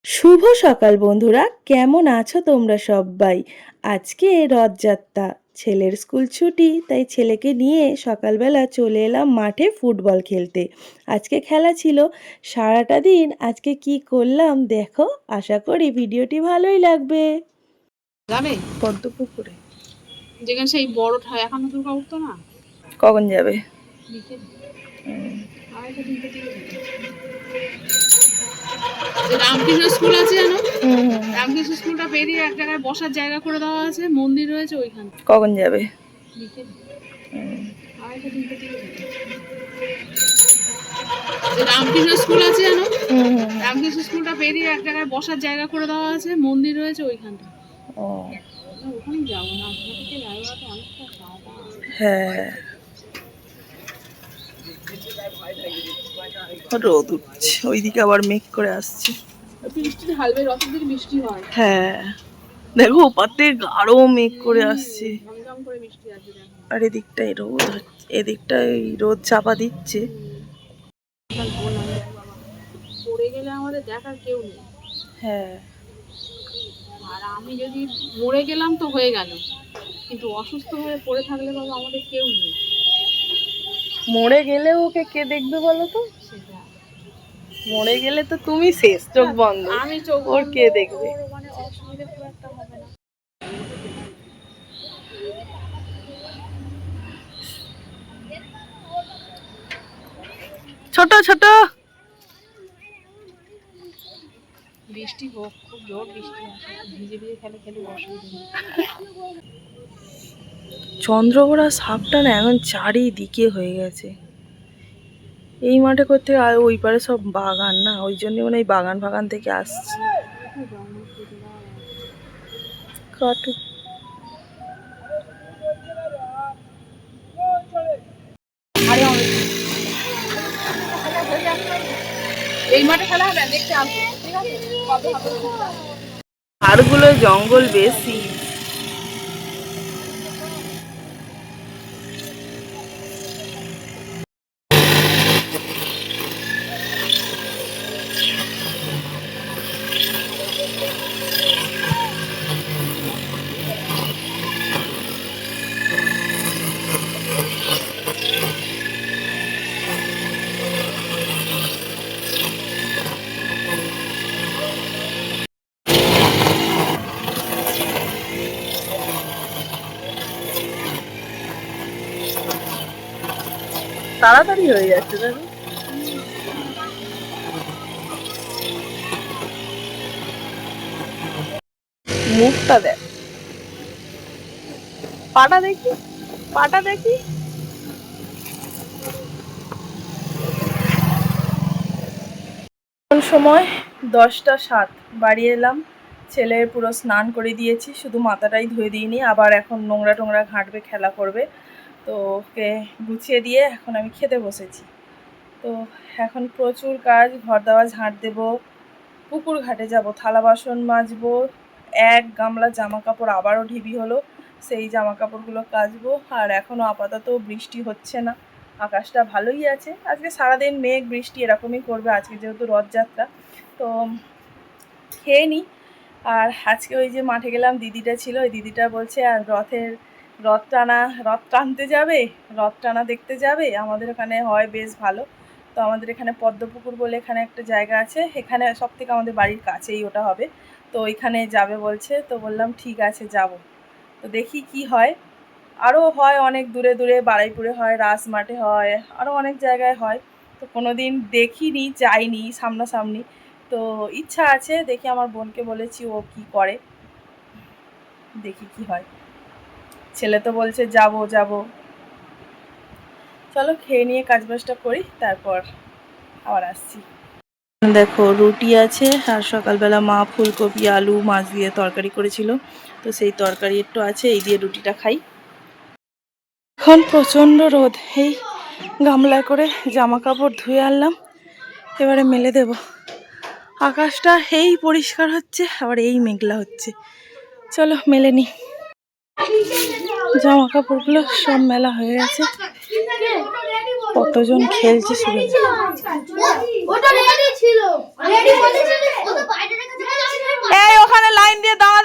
শুভ সকাল বন্ধুরা, কেমন আছো তোমরা সবাই? আজকে রথযাত্রা, ছেলের স্কুল ছুটি, তাই ছেলেকে নিয়ে সকালবেলা চলে এলাম মাঠে ফুটবল খেলতে। আজকে খেলা ছিল সারাটা দিন। আজকে কি করলাম দেখো, আশা করি ভিডিওটি ভালোই লাগবে। যাবে পদ্মপুকুরে যেখানে সেই বড় ঠায় এখন দুর্গা উঠতো না। কখন যাবে? রামকৃষ্ণ স্কুল আছে জানো, রামকৃষ্ণ স্কুলটা পেরিয়ে এক জায়গায় বসার জায়গা করে দেওয়া আছে, মন্দির রয়েছে ওইখানে। কখন যাবে? রামকৃষ্ণ স্কুল আছে জানো, রামকৃষ্ণ স্কুলটা পেরিয়ে এক জায়গায় বসার জায়গা করে দেওয়া আছে, মন্দির রয়েছে ওইখানটা। ওখানে যাবো না, হ্যাঁ, রোদ উঠছে, ওইদিকে আবার মেঘ করে আসছে। বৃষ্টি ঢালবে, রথের দিকে বৃষ্টি হয়। হ্যাঁ দেখো, ওপাতে গাঢ় মেঘ করে আসছে, আর এদিকটাই রোদ, এদিকটাই রোদ চাপা দিচ্ছে। পড়ে গেলে আমাদের দেখার কেউ নেই। হ্যাঁ, আর আমি যদি মরে গেলাম তো হয়ে গেল, কিন্তু অসুস্থ হয়ে পড়ে থাকলে বাবা আমাদের কেউ নেই। মরে গেলে ওকে কে দেখবে বলো তো? মরে গেলে তো তুমি শেষ, চোখ বন্ধ। আমি চোখ ওর কে দেখবে? মানে অসুবিধা খুব একটা হবে না। ছোট ছোট বৃষ্টি হোক, খুব জোর বৃষ্টি আসে, ভিজে ভিজে খেলে খেলে অসুবিধা নেই। চন্দ্রকোড়া সাপটা না এখন চারিদিকে হয়ে গেছে। এই মাঠে করতে আর ওই পারে সব বাগান না, ওই জন্য মানে এই বাগান ফাগান থেকে আসছে। কাটু এই মাঠে খেলা হবে, দেখতে আসবো, ঠিক আছে? কবে হবে? আরগুলো জঙ্গল বেশি। তাড়াতাড়ি হয়ে যাচ্ছে দেখো। মুখটা দেখ, পাটা দেখি, পাটা দেখি। কোন সময় 10টা 7 বাড়ি এলাম, ছেলের পুরো স্নান করে দিয়েছি, শুধু মাথাটাই ধুয়ে দিইনি। আবার এখন নোংরা টোংরা ঘাঁটবে, খেলা করবে, তো ওকে গুছিয়ে দিয়ে এখন আমি খেতে বসেছি। তো এখন প্রচুর কাজ, ঘর দেওয়া, ঝাঁট দেবো, পুকুর ঘাটে যাব, থালা বাসন মাজবো, এক গামলা জামা কাপড় আবারও ঢিবি হলো, সেই জামা কাপড়গুলো কাচবো। আর এখনও আপাতত বৃষ্টি হচ্ছে না, আকাশটা ভালোই আছে। আজকে সারাদিন মেঘ বৃষ্টি এরকমই করবে, আজকে যেহেতু রথযাত্রা। তো খেয়ে নিই। আর আজকে ওই যে মাঠে গেলাম, দিদিটা ছিল, ওই দিদিটা বলছে আর রথ টানতে যাবে, রথ টানা দেখতে যাবে, আমাদের ওখানে হয় বেশ ভালো। তো আমাদের এখানে পদ্মপুকুর বলে এখানে একটা জায়গা আছে, এখানে সব থেকে আমাদের বাড়ির কাছেই ওটা হবে। তো ওইখানে যাবে বলছে, তো বললাম ঠিক আছে যাব। তো দেখি কি হয়। আরও হয় অনেক দূরে দূরে, বারুইপুরে হয়, রাজমাঠে হয়, আরও অনেক জায়গায় হয়। তো কোনো দিন দেখিনি, যাইনি সামনাসামনি। তো ইচ্ছা আছে, দেখি আমার বোনকে বলেছি, ও কি করে, দেখি কি হয়। ছেলে তো বলছে যাব যাব। চলো খেয়ে নিয়ে কাজবাজটা করি, তারপর আবার আসছি। দেখো রুটি আছে, আর সকালবেলা মা ফুলকপি আলু মাছ দিয়ে তরকারি করেছিল, তো সেই তরকারি একটু আছে, এই দিয়ে রুটিটা খাই। এখন প্রচণ্ড রোদ, এই গামলায় করে জামা কাপড় ধুয়ে আনলাম, এবারে মেলে দেব। আকাশটা এই পরিষ্কার হচ্ছে, আবার এই মেঘলা হচ্ছে। চলো মেলে নি। জামা কাপড়গুলো সব মেলা হয়ে গেছে। কতজন খেলছে শুধু।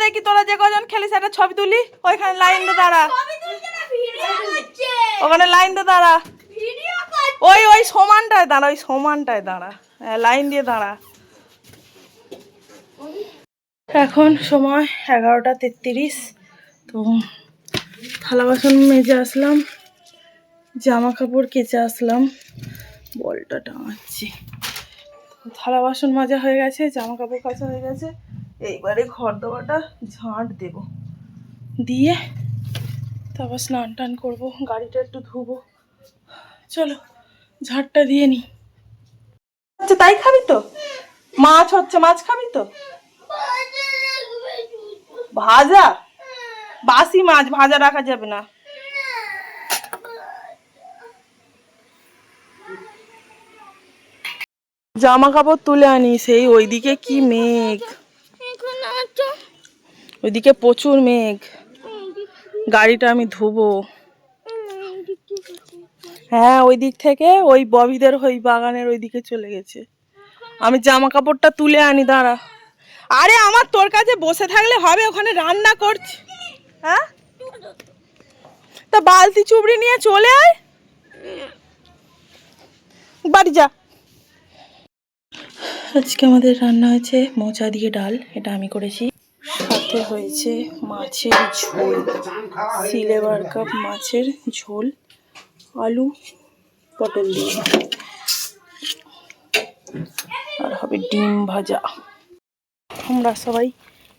দেখি তোরা যে কজন খেলিস একটা ছবি তুলি। ওইখানে লাইন দিয়ে দাঁড়া, ওখানে লাইন দিয়ে দাঁড়া, ওই ওই সমানটায় দাঁড়া, ওই সমানটায় দাঁড়া, লাইন দিয়ে দাঁড়া। এখন সময় 11:33। তো থালা বাসন মেজে আসলাম, জামা কাপড় কেচে আসলাম, বলটা টাঙাচ্ছি। থালা বাসন মাজা হয়ে গেছে, জামা কাপড় কাচা হয়ে গেছে। এইবারে ঘর দেওয়াটা ঝাঁট দেব, দিয়ে তারপর স্নান টান করবো, গাড়িটা একটু ধুবো। চলো ঝাঁটটা দিয়ে নি। আচ্ছা তাই খাবি তো? মাছ হচ্ছে, মাছ খাবি তো? ভাজা? বাসি মাছ ভাজা রাখা যাবে না। জামা কাপড় তুলে আনি, সেই ওইদিকে কি মেঘ, ওইদিকে প্রচুর মেঘ। গাড়িটা আমি ধুবো। হ্যাঁ ওই দিক থেকে ওই ববিদের ওই বাগানের ওইদিকে চলে গেছে। আমি জামা কাপড়টা তুলে আনি, দাঁড়া। আরে আমার তোর কাছে বসে থাকলে হবে? ওখানে রান্না করছি। হ্যাঁ তা বালতি চুবড়ি নিয়ে চলে আয়, বাড়ি যা। আজকে আমাদের রান্না হয়েছে মোচা দিয়ে ডাল, এটা আমি করেছি। সাথে হয়েছে মাছের ঝোল, সিলেবার কাপ মাছের ঝোল, আলু পটল দিয়ে, আর হবে ডিম ভাজা। আমরা সবাই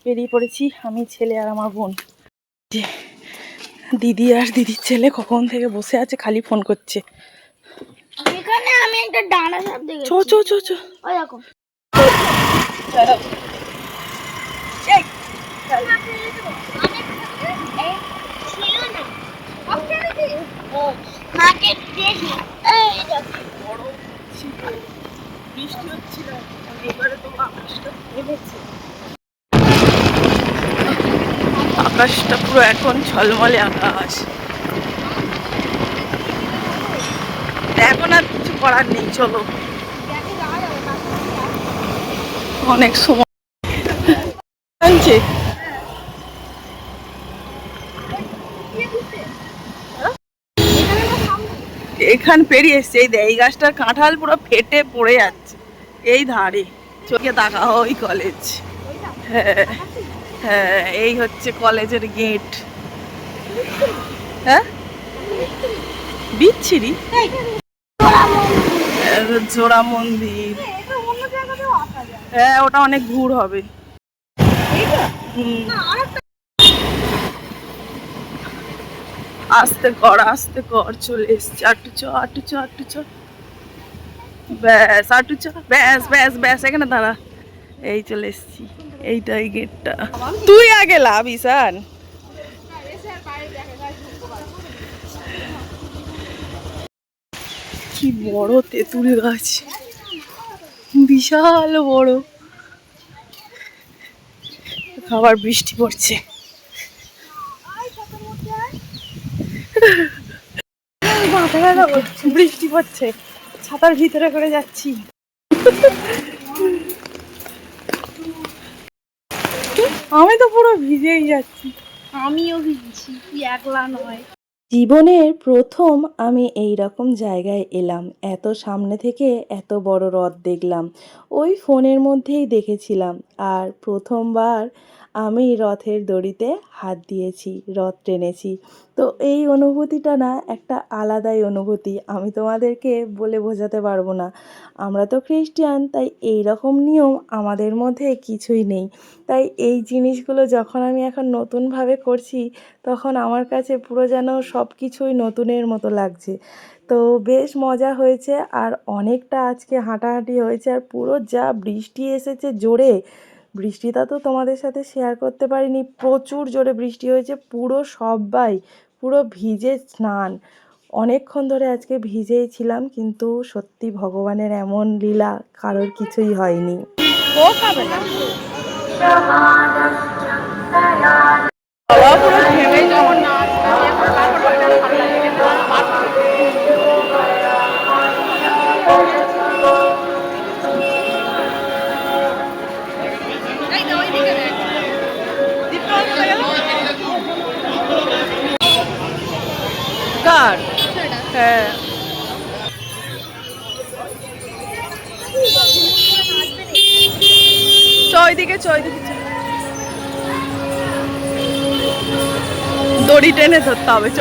বেরিয়ে পড়েছি, আমি, ছেলে আর আমার বোন। দিদি আর দিদির ছেলে কখন থেকে বসে আছে, খালি ফোন করছে। এখানে আমি একটা ডানা সাপ দেখেছি। চো চো চো চো, ওই দেখো। আকাশটা পুরো এখন ঝলমলে আকাশ। এখন আর কিছু করার নেই, চলো। অনেক সময় আনছে। এখান পেরিয়ে এসছে, এই গাছটার কাঁঠাল পুরো ফেটে পড়ে যাচ্ছে এই ধারে। চোখে দেখা ওই কলেজ। হ্যাঁ হ্যাঁ, এই হচ্ছে কলেজের গেট। হ্যাঁ বিচ্ছিরি জোড়া মন্দির। হ্যাঁ ওটা অনেক ঘুর হবে। আস্তে কর আস্তে কর, চলে এসছি। আটু চ আটু চ আটু চ, ব্যাস আটু চ, ব্যাস ব্যাস ব্যাস, এখানে দাঁড়া। এই চলে এসছি, এইটাই গেটটা। তুই আগে লাভ ঈশান। কি বড় তেঁতুল গাছ, বিশাল বড়। আবার বৃষ্টি পড়ছে। বৃষ্টি পড়ছে, ছাতার ভিতরে করে যাচ্ছি। আমি তো পুরো ভিজেই যাচ্ছি। আমিও ভিজছি, তুই একলা নয়। জীবনের প্রথম আমি এই রকম জায়গায় এলাম, এত সামনে থেকে এত বড় হ্রদ দেখলাম। ওই ফোনের মধ্যেই দেখেছিলাম, আর প্রথমবার আমি রথের দড়িতে হাত দিয়েছি, রথ টেনেছি। তো এই অনুভূতিটা না একটা আলাদাই অনুভূতি, আমি তোমাদেরকে বলে বোঝাতে পারবো না। আমরা তো খ্রিস্টান, তাই এই রকম নিয়ম আমাদের মধ্যে কিছুই নেই। তাই এই জিনিসগুলো যখন আমি এখন নতুনভাবে করছি, তখন আমার কাছে পুরো যেন সব কিছুই নতুনের মতো লাগছে। তো বেশ মজা হয়েছে, আর অনেকটা আজকে হাঁটাহাঁটি হয়েছে। আর পুরো যা বৃষ্টি এসেছে জোরে, বৃষ্টিটা তো তোমাদের সাথে শেয়ার করতে পারিনি, প্রচুর জোরে বৃষ্টি হয়েছে। পুরো সবাই পুরো ভিজে স্নান, অনেকক্ষণ ধরে আজকে ভিজেই ছিলাম। কিন্তু সত্যি ভগবানের এমন লীলা, কারোর কিছুই হয়নি। ও খাবে না, বাবা পুরো ঘেমে যখন নাচ আবার হ্যাঁ ওইদিকে দড়ি টেনে ধরতে হবে চ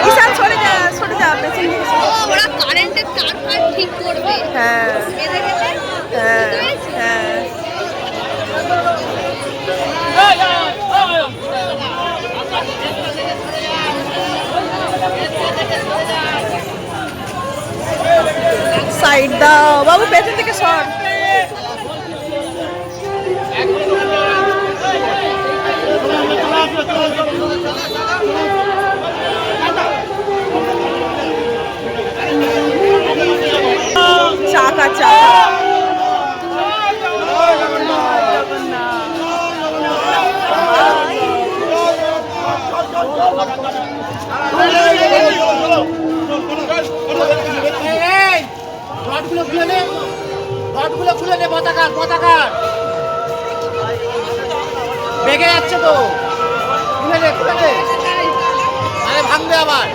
ঈশান সরে যা পেছন দিকে ওরা কারেন্টের তার ফার ঠিক করবে হ্যাঁ বেঁধে গেলে হ্যাঁ হ্যাঁ সাইড দাও বাবু পেছন থেকে সর চাকা রডগুলো খুলে নে পতাকা বেগে যাচ্ছে তো খুলে নে আরে ভাঙবে আবার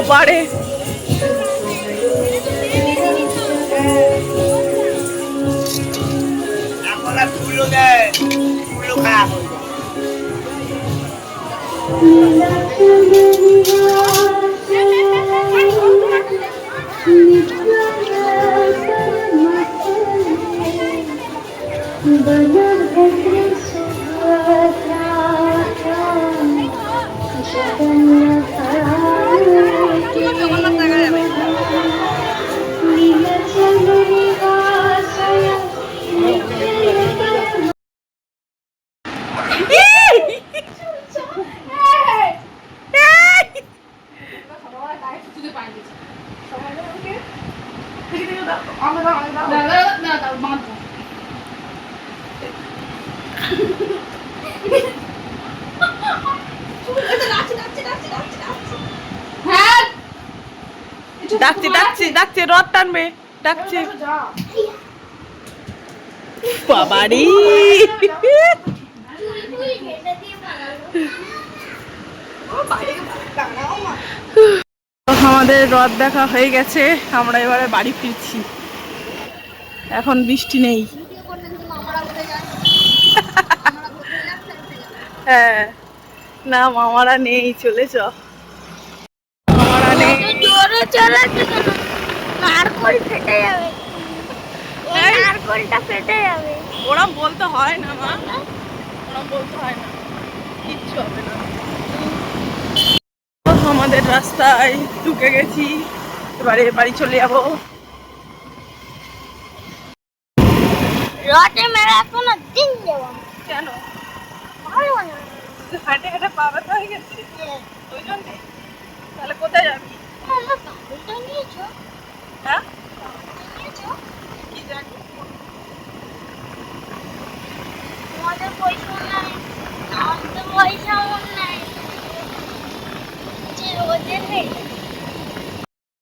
পারে ফুলও দেয় ফুলও খারাপ হয়ে যায় ডাকছে রথ টানবে ডাকছে বাবারি আমাদের রথ দেখা হয়ে গেছে আমরা এবারে বাড়ি ফিরছি এখন বৃষ্টি নেই হ্যাঁ না মামারা নেই চলে চ আমার চলেছে কেন? নারকোল ফেটে যাবে। এই নারকোলটা ফেটে যাবে। ওরম বলতে হয় না মা, ওরম বলতে হয় না, কিচ্ছু হবে না। আমাদের রাস্তায় ঢুকে গেছি, এবারে বাড়ি চলে যাবো। রটে মেরে এখনো দিন যাবো। কেন? ভালো না। হাঁটে হাঁটে পা ব্যথা হয়ে গেছে, ওই জন্যে। তাহলে কোথায় যাবি? আমার বাবুটা নিয়েছো? হ্যাঁ, নিয়েছো? কি জানি। তোমাদের পয়সা নাই, আমার তো পয়সা আমার নাই। যে ওদের নেই।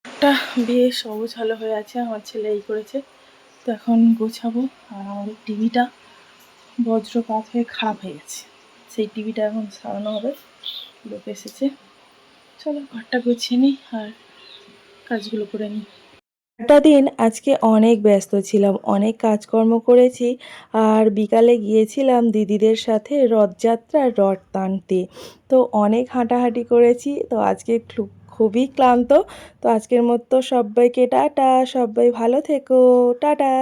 একটা বেশ অগোছালো হয়ে আছে, আমার ছেলে এই করেছে। তো এখন গোছাবো। আর আমাদের টিভিটা বজ্রপাত হয়ে খারাপ হয়ে গেছে, সেই টিভিটা এখন সারানো হবে। লোক এসেছে, চলো ঘরটা গুছিয়ে নিই আর কাজগুলো করে নিই। একটা দিন আজকে অনেক ব্যস্ত ছিলাম, অনেক কাজকর্ম করেছি। আর বিকালে গিয়েছিলাম দিদিদের সাথে রথযাত্রার রথ টানতে। তো অনেক হাঁটাহাঁটি করেছি, তো আজকে খুবই ক্লান্ত। তো আজকের মতো সবাইকে টাটা, সবাই ভালো থেকো, টাটা।